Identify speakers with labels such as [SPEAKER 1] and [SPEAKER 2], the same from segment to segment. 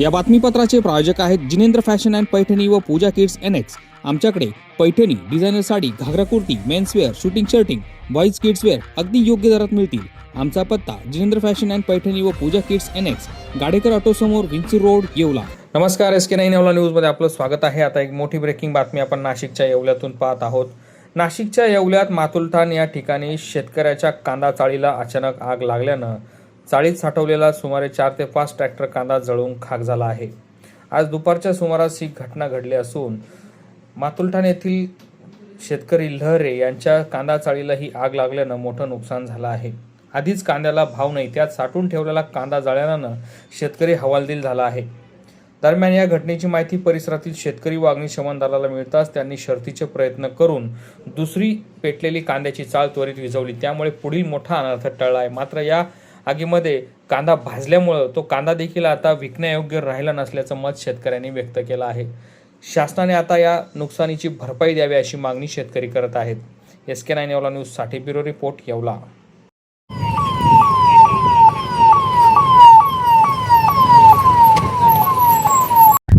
[SPEAKER 1] या बातमीपत्राचे प्रायोजक आहेत जिनेंद्र फॅशन अँड पैठणी व पूजा किड्स NX। आमच्याकडे Paithani, designer sari, ghagra kurti, menswear, suiting shirting, boys kidswear अगदी योग्य दरात मिळतील। आमचा पत्ता जिनेंद्र फॅशन अँड पैठणी व पूजा किड्स NX, गाडेकर ऑटो समोर, विंचूर रोड, येवला। नमस्कार, SK9 येवला न्यूजमध्ये आपलं स्वागत आहे। आता एक मोठी ब्रेकिंग बातमी आपण नाशिकच्या येवल्यातून पाहत आहोत। नाशिकच्या येवल्यात मातुलठाण या ठिकाणी शेतकऱ्याच्या कांदा चाळीला अचानक आग लागल्यानं चाळीत साठवलेला सुमारे 4 ते 5 ट्रॅक्टर कांदा जळून खाक झाला आहे। आज दुपारच्या सुमारास ही घटना घडली असून मातुलठाण येथील शेतकरी लहरे यांच्या कांदा चाळीला ही आग लागल्यानं मोठं नुकसान झालं आहे। आधीच कांद्याला भाव नाही, त्यात साठवून ठेवलेला कांदा जळल्यानं शेतकरी हवालदिल झाला आहे। दरम्यान या घटनेची माहिती परिसरातील शेतकरी व अग्निशमन दलाला मिळताच त्यांनी शर्थीचे प्रयत्न करून दुसरी पेटलेली कांद्याची चाळ त्वरित विझवली, त्यामुळे पुढील मोठा अनर्थ टळला आहे। मात्र या आगीमध्ये कांदा भाजल्यामुळे तो कांदा देखील आता विकण्यायोग्य राहिला नसल्याचं मत शेतकऱ्यांनी व्यक्त केलं आहे। शासनाने आता या नुकसानीची भरपाई द्यावी अशी मागणी शेतकरी करत आहेत। SK9 येवला न्यूजसाठी ब्युरो रिपोर्ट, येवला।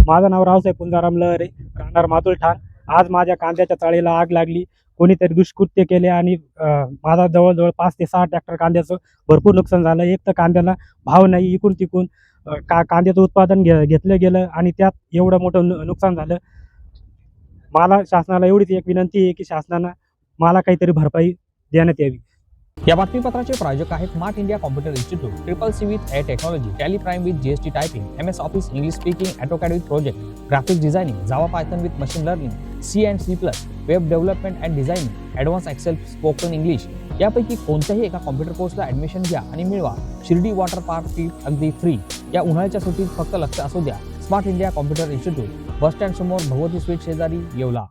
[SPEAKER 2] माझं नाव रावसाहेब पुंजाराम लहरे, राहणार मातुलठाण। आज माझ्या कांद्याच्या चाळीला आग लागली। कोणीतरी दुष्कृत्य केले आणि माझा जवळजवळ 5 ते 6 ट्रॅक्टर कांद्याचं भरपूर नुकसान झालं। एक तर कांद्याला भाव नाही, इकून तिकून कांद्याचं उत्पादन घेतलं गेलं आणि त्यात एवढं मोठं नुकसान झालं। मला शासनाला एवढीच एक विनंती आहे की शासनानं मला काहीतरी भरपाई देण्यात यावी।
[SPEAKER 1] या बातमीपत्राचे प्रायोजक आहेत Smart India Computer Institute, CCC with air technology, Tally Prime with GST typing, MS Office English speaking, AutoCAD with project, graphics designing, Java Python with machine learning, C and C+, web development and designing, advance Excel, spoken English यापैकी कोणत्याही एका computer कोर्सला admission घ्या आणि मिळवा Shirdi water park trip अगदी free. या उन्हाळ्याच्या सुट्टीत फक्त लक्ष असू द्या Smart India Computer Institute, bus stand समोर, भगवती स्वीट शेजारी, येवला।